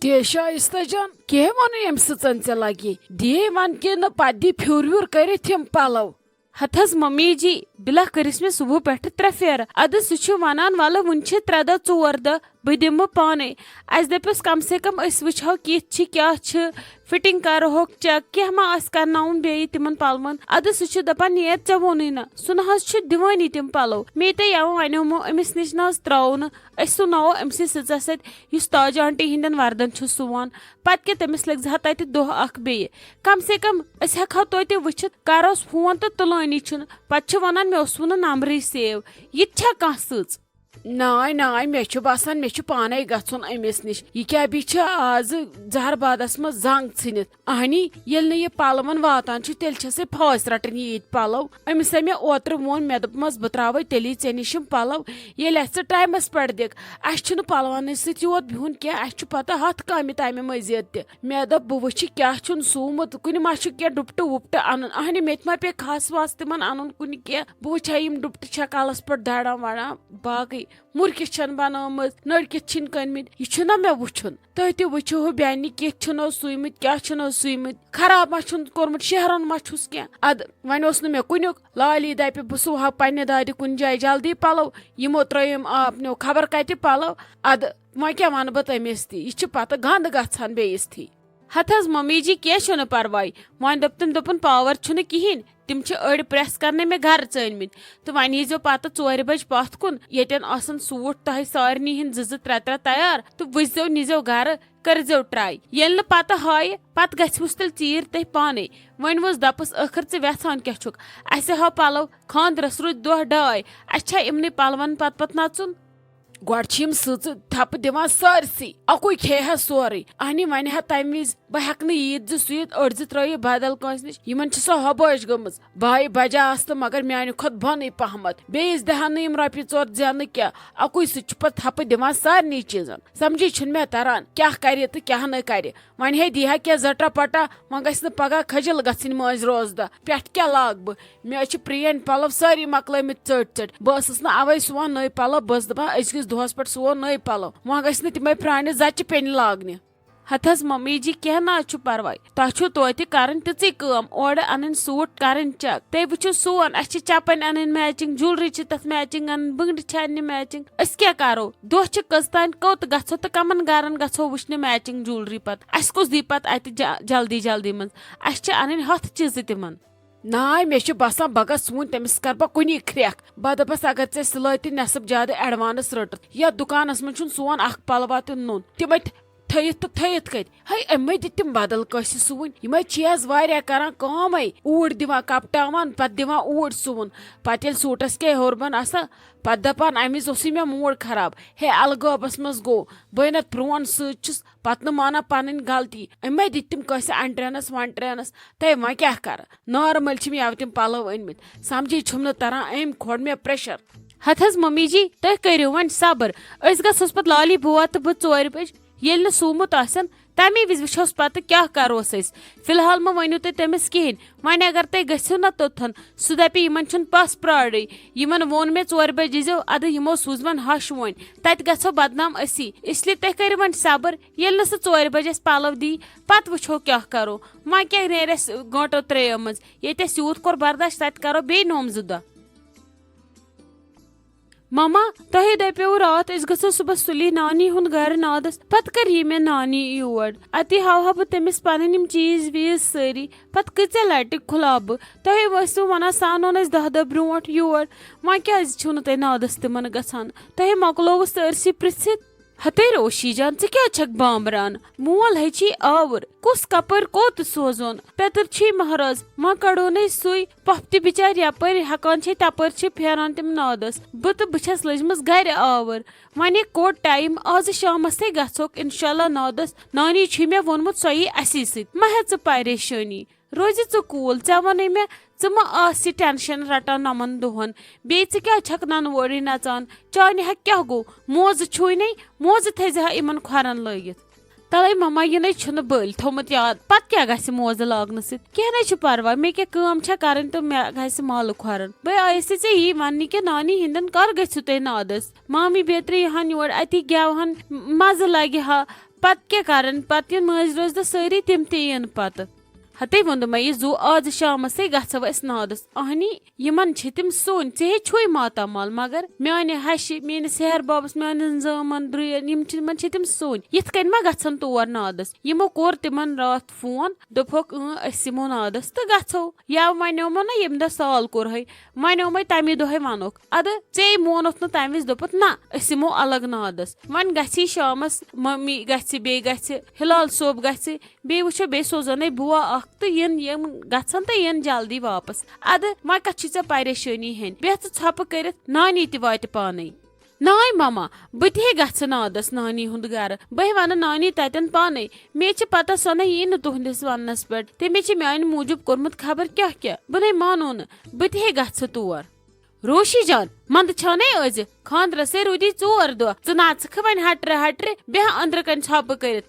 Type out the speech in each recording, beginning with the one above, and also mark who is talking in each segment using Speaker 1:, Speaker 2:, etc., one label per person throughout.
Speaker 1: ते शाइस्ता जान कह वन अम से लगे दे वन कि न पे फ्यूर व्यूर कर पलव
Speaker 2: हथस मम्मी जी बिला करिस मे सुबह पे 3 फेर अद सह वनान वाल वन 3 दह 4 दह बह दिम पाने अस दपस कम से कम वो कि क्या फिटिंग करो चेक क्या मा करनाउन बे तिमन पलवन अद सह दपान नेर ऐ वोन न सह ना दिवानी तिम पलव मे ते यव वनोमो अमिस निश ना त्रो न सुनावो अमसी सजा सत ताज आंटी हिंदन वर्दन सुवान पत क्या तमिस लग तत दह अख बे कम से कम हेको तो वुचित करोस फोन तो तुलानी पे वन मे वो नंबर सेव ये कह सच
Speaker 1: नाय नाय मे बसान मे पाने गन अमिस निश यह क्या भी आज जहरबादस मज जंग थ अहनी ये पलवन वातान तेल फास रटन ये पलव अमिस मे ओत्र वोन मे दोपमस बह त्रा तेली ऐ निश पलव ये टाइमस पे दिख अस पलवन सोत बिहुन क्या अस पता 100 काम तमें मजीद त मे दोप बह वुच क्या सूमुत कुन मा क्या दुपट वुपट अन अहनी मे मा पे खास वास तिमन अन कुन क्या बह वुचा यम दुपट कलस पे दड़ा वड़ा बाकी मुर्किस बनाम नड़कित कनमित यह मे वुन तुम वो बेन किनो सुमित क्या सुमित खराब मा कोर्मुत शहरन मा क्या अद वन मे कुन लाली दप बह सुहा पे दाद कुन जाए जल्दी पलव यमो त्रुम आपनो खबर कत पलव अद वो क्या वन बह तमिस तह पता गंद गन बेस थी
Speaker 2: हथस मम्मी जी क्या परवाय वन दोपन पावर कहें तिम अड़ प्रेस करने में घर चनमित तो वन यीजो पत 4 बज पथ कुन येन सूट तह सारनी हिंद 2-3 तैयार तो वजो निजो घर करजो ट्राई ये पत हाय पत गुस तेल चीर तह पाने वन वस दपस आखिर ऐ वेछान क्या अस हाव पलव खानदरस रुद 2-2 अच्छा इमन पलवन पत नचुन
Speaker 1: गोम सच थप दिवान सारसी अकुई खे सोरे अहनी वन तम वज बह हेक ईद सुत अड़ त्रित बदल कस नश इन सो हबाश गम भाई बजा तो मगर मानो खुद बन पहमत बेस दहन नम रोपये 4 जन क्या अकुई सह पे थप दिवान सारे चीजन समझी मे तरान क्या कर तो क्या न कर वन हे दिहा क्या जटा पटा वह गि पगह खजल गन मज रोजदा पे क्या लाग बह मे प्रेन पलव सारी मकलमित चट बस अवे सुवान नई पलव बस दपान अजकिस दोहस पे सुवो नई पलव वह गि तमें प्रान जच पेन लागने
Speaker 2: हथस मम्मी जी क्या ना परवाय तह तो कर ती कम ओर अन सूट कर चेक तुम वो सोन अस चपन अन मैचिंग ज्वेलरी तथ मैचिंग अन बंगड़ अन्न मैचिंग अस क्या करो दह कस तान कोत गो तो कमन गरन गो वुचने मैचिंग ज्वेलरी पत अस कुछ दी पत जल्दी जल्दी मज अस अन 100 चीज तिमन
Speaker 1: नाय मे बसान बह सून तमिस कर बह कुनी ख्रेक बह दपस अगर ऐ सिलाई तो नसब ज्यादा एडवांस रट या दुकानस मज सोन अख पलवा तो नुन तम थयित तो थयित कत है अमे दिम बदल कस सुवन यम चीज वारिया करान काम ऊट दिवान कपटावान पत दिवान ऊट सुवन पत ये सूटस क्या हरबन आसा पत दपान अमिस मे मूड खराब हे अलगोबस मज गो बह नत प्रोन सच पत माना पन गलती अमे दिम कस अंट्रेनस वंट्रेनस तह वह क्या कर नॉर्मल यव तम पलव अनमित समझी छुम न तरह अम खोड़ मे प्रेशर
Speaker 2: हथस मम्मी जी तुम करो वन सबर गस पे लाली बुआ तो बह 4 बज ये सूमुत तमे विज वोस पत क्या करोस फिलहाल मा वनु तुम तमिस कहें वन अगर तुम गो ना तोथन सह दप इन पस प्राड़े इन वोन मे 4 बज यीजो अद यमो सूज वन हश वन तत गो बदनाम असी इसलिए तुम करो वन सबर ये सह 4 बज पलव दी पत वो क्या करो वन क्या नेरस गंटो 3 मज ये यूत कोर बर्दाश्त तत करो बे नोम 2 दह ममा तुह दपो रात गो सुबह सुली नानी हुंद घर नादस पत कर मे नानी योर अति हाव बह तमिस पन चीज वीज सारी पत कत्या लटि खुला बह तुह वसो वन सान ओन 10 दह ब्रो योर वह क्या छो तुम नादस तिमन गसान तुह मकलो सरसी पृछित हते रोशी जान क्या छक बामरान मोल हे आवर कुस कपर कोत सोजोन पेतर महाराज वह कड़ो न सुई पफ्ति बिचार यपर हेकान तपर फेरान तिम नादस बह तो बस लजमस घर आवर वन कोट टाइम आज शामस ते गोक इंशाल्लाह नादस नानी मे वोनमुत सोई असी सत मा हे परेशानी रोज कूल ऐ वन मे मा टेंशन रटान नमन दोहन बे क्या छक ननवोड़ी नचान चाने हा क्या गो मोज छुई नहीं मोज थजा इन खोरन लगित तले ममा यह न बल थोमुत याद पत क्या गस मोज लागन सह परवाह मे क्या कर तो मे गस माल खोरन बह आयस यी वन कि नानी हिंदन कर गु तुम नादस मामी बेत्र यहान योर अति गेवहन मज लगे हा पत क्या करन पत इन मज रोज द सारी तिम ते इन पत हते वोन मे यह जू आज शामस गो अस नादस अहनी यमन तिम सोन ऐ छुई मातामाल मगर माने हश मेस हेर बाबस मान जमन द्रुन तिम सोन यिथ कन मा गन तौर नादस यमो कोर तिमन रात फोन दोपक यमो नादस तो गो या वनो ना यम दह साल कोर वनो मे तमे दह वनोक अद ऐ मोनोत तम विज दोपत ना यमो अलग नादस वन गी शामस मम्मी बे हिलाल सोब बे वो बे सोजन बुआ तो यम गन तो यन जल्दी वापस अद व कत परेशानी हेन बेह छप कर नानी तात पाने नाय मामा बह ग नादस नानी हुंद गर बह वन नानी ततन पाने मे पता सो न यी तुहंदिस वनस पे तमे मान मूजूब कोर्मुत खबर क्या क्या बह मानो न बह ग तौर रोशी जान मंद छाने आज खानद्र से रूदी 4 दह च नाचख वन हट्रे बेह अंदर कन छप कर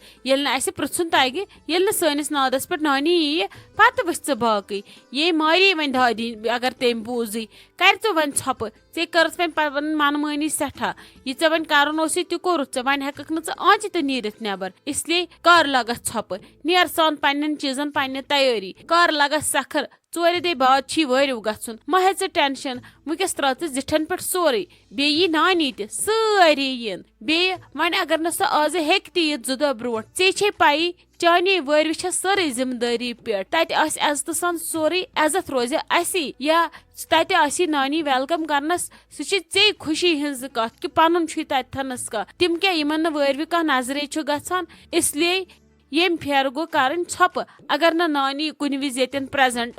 Speaker 2: पृछुन तगे ये सनिस नादस पे नानी यी पत वस बाकी ये मारे वन दादी अगर तम बूजी कर वन छप ऐ कर वन मनमानी सठा यह ऐ वन कर तह कोर वन हेक आंच तो नीरित नबर इसलिए कर लग छप नेर सान पन्न चीजन पन्ने तैयारी कर लग सखर 4 दे बाद वरिव गन मा हे टेंशन वस त्रा जिठन पे सोरे बे यी नानी तारी yin बे वन अगर न सो आज हेक यी 2 दह ब्रोट ऐ पाई चाने वरव सारी जिम्मेदारी पे तत इज्जत सान सोरे इज्जत रोज असी या तत नानी वेलकम करनस सह खुशी हज कत कि पन तथनस कह तिम क्या यमन वरव कह नजरे गसान इसलिए यम फेर गो कर छप अगर न नानी कुन विज ये प्रेजेंट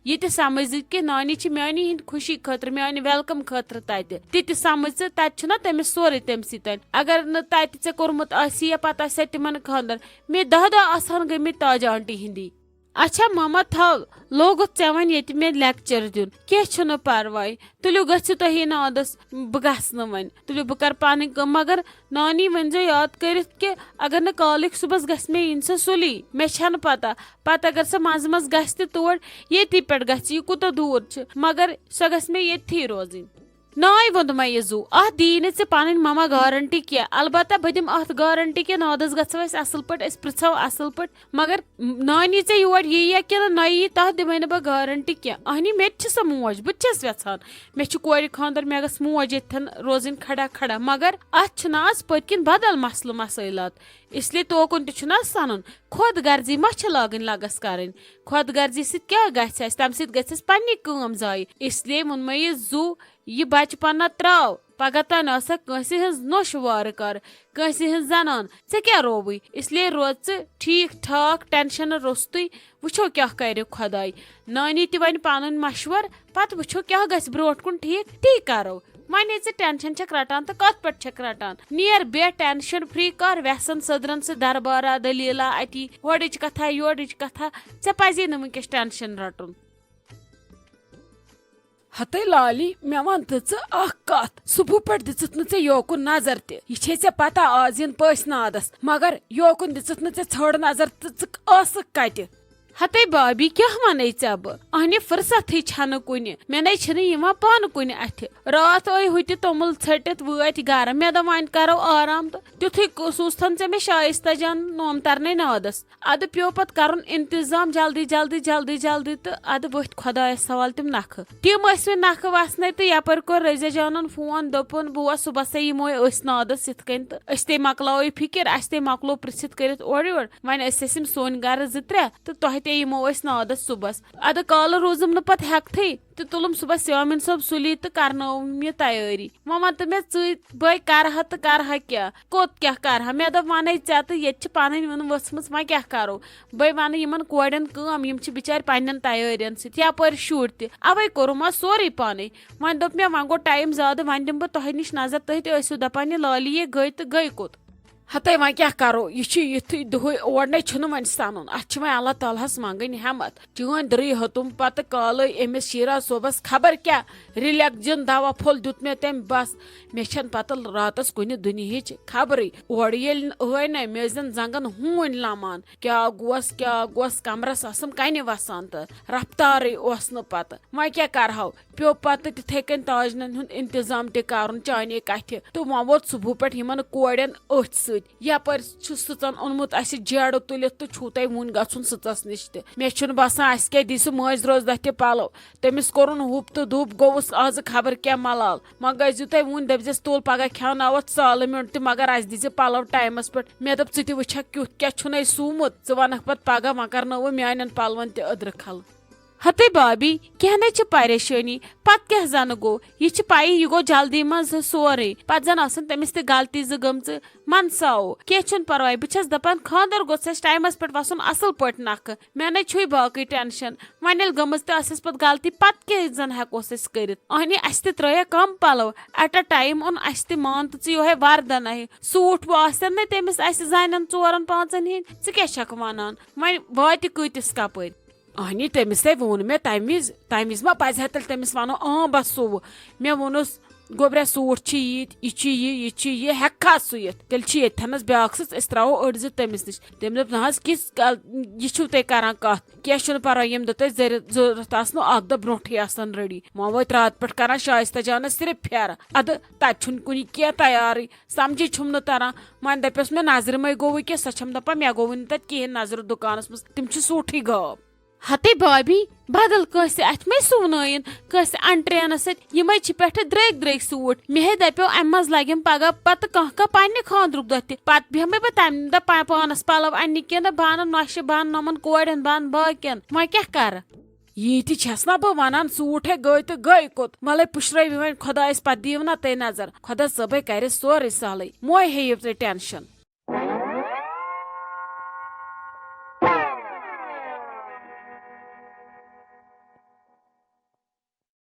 Speaker 2: ये समझ कि नानी मानी हिंद खुशी खतर मानी वेलकम खतर तत समझ तत तमिस सोरे तम सन अगर न तत ऐ कोर्मुत या पत तिमन खानदर मे 10 दह आसान गमित ताज आंटी हिंदी अच्छा मामा थव लोगुत ऐ वन ये मे लेक्चर दिन क्या परवाय तुलियो गु तुह नादस बह ग वन तुलियो बह कर पानी कम मगर नानी वन याद कर अगर न काल सुबह गस मे इन सह सुली मे पता पत अगर सह मज मज गि तोड़ ये पे गि कूत दूर मगर सह गस मे ये रोजन नाय वोन मे यह जू अत दी ने पन ममा गारंटी क्या अलबत्ता बह दिम अत गारंटी कि नादस गो असल पे पृछो असल पे मगर नानी ऐ योर यी कि न यी तथ दिमे बह गारंटी क्या अहनी मे सह मोज बस यहान मे कोर खानदर मे गस मोज ये रोजन खड़ा खड़ा मगर अत पतकिन बदल मसल मसैलात इसलिए तोकुन तह सन खुद गर्जी मा लागन लगस कर खुद गर्जी क्या गस तम सस पन्नी काम जाय इसलिए वोन मे यह जू यह बचपन त्राव पगह तन कंस हज नोश वार कर कंस हज जनान ऐ क्या रोवई इसलिए रोज ठीक ठाक टेंशन रोस्तुई वो क्या कर खुदाई नानी वन पन मशवर पत वो क्या गस ब्रोट कुन ठीक ती करो वन टेंशन रटान तो कत पे रटान नियर बे टेंशन फ्री कर वैसन सदरन से दरबारा दलीला अति होड़ कथा योड़ कथा ऐ पजे न वनकस टेंशन रटुन
Speaker 1: हते लाली मे वन कत सुबह पे दित न योकुन नजर ते पता आज इन पस नादस मगर योकुन दित न छोड़ नजर तो कत
Speaker 2: हते बाबी क्या वन ऐ बह अहने फुर्सत छन कुन मे ना पान कुन अथ रात हुत तोमुल छटित वत गर मे दप वन करो आराम तो तुथु सूस्थन ऐ मे शाइस्ता जान नोम तरने नादस अद पे पत कर इंतजाम जल्दी जल्दी जल्दी जल्दी तो अद वथ खुदायस सवाल तिम नख तिम नख वसन तो यपर कोर रज़िया जानन फोन दोपन बह सुबह यमो नादस इत कन तो ते मकलो फिक्र अस मकलो पृछित कर ओर योर वन सोन गर 2-3 तो तह ते यमो नादस सुबह अद काल रोजम न पत हेकथै तो तुलम सुबह यामिन सब सुली तो करनो मे तैयारी वन तो मे बह करहा तो करहा क्या कोत क्या करहा मे दप वन ऐ तो ये पन वन वसम वह क्या करो बह वन इन कोड़न कम यम बिचार पन्न तैयारियन सपर शुर तवे कोरुम सोरे पाने वन दोप मे वन गो टाइम ज्यादा वन दिम बह तह नश नजर तुह तो दपान लाली ये गई तो गई कोत
Speaker 1: हते वह क्या करो यह युथु दुह ओड़ने वन सन अत वन अल्लाह तालहस मंगन हमत चन द्री हतुम पत काल अमिस शीरा सोबस खबर क्या रिलैक्जन दवा फुल दुत मे तम बस मे पत रातस कुन दुनिया खबर ओर ये मे जंगन हून लमान क्या गोस कमरस आसम कन वसान तो रफ्तार पत वह क्या करहो पे पत तिथे कन ताजन इंतजाम कर चाने कथ तो वह वोत सुबह पे कोड़न अथ यपर सचन ओनमुत जेड़ तुलित तो छू तुम वन गुन सचस नश मे बसान अस क्या दी सह मज रोज दह ते पलो तमिस कोरुन हुप तो धूप गोवस आज खबर क्या मलाल मा गजू तुम वन दपस तुल पगह खेवनवत साल मिनट मगर अस दी पलो टाइमस पे मे दप ती वुक क्युथ क्या छुन सूमुत च वनक पे पगह वन कर मान पलवन ते अदर खल
Speaker 2: हते भाभी क्या न परेशानी पत क्या जन गो यह पाई यह गो जल्दी मज सोरे पत जन तमिस ते गलती ज गम मनसाओ कह परवाय बस दपान खानदर गोस टाइमस पे वसन असल पे नख मे न छु बाकी टेंशन वन गम पे गलती पत क्या जन हेकोस कर अहनी अस त्रे कम पलो एट अ टाइम ओन अस मान तो योहे वर्दन सूट वो आसन न तमिस अस जान 4-5 हिंद क्या वनान वन वात कतिस कपर
Speaker 1: अहनी तमिस वोन मे तम विज मा पजह तेल तमिस वनो बस सुव मे वोनस गोब्रे सूट यह हेक्खा सुत तेल ये ब्याक सस त्रो अड़ तमिस नश तम दप ना किस यह तुम करान कत क्या पर्वा यम दो जरूरत आह दह ब्रोठे आसान रेडी मा वत रात पे करान शाइस्ता जानस सिर्फ फेर अद तत कुन क्या तैयार समझी छुम तरह वन दपस मे नजर मे गो वह सम दपा मे गो वन तत कहें नजर दुकानस मज तम सूठी गाब
Speaker 2: हते भाभी बदल कंसे अथ मे सुवन कंसे अंट्रेनस पे द्रग सूट मे दपो अम मज लगे पगह पत कह पे खानद्रुक दह पत बेहमे बह तम दह पानस पलव अन्न कह बन नश बन नमन कोड़न बन बाकियन वह क्या कर
Speaker 1: यी छस ना बह वनान सूट है गई तो गई कोत मल पुश्र वन खुदा पे दिव ना ते नजर खुदा सब कर सोरे सहल मोह हेयु टे टेंशन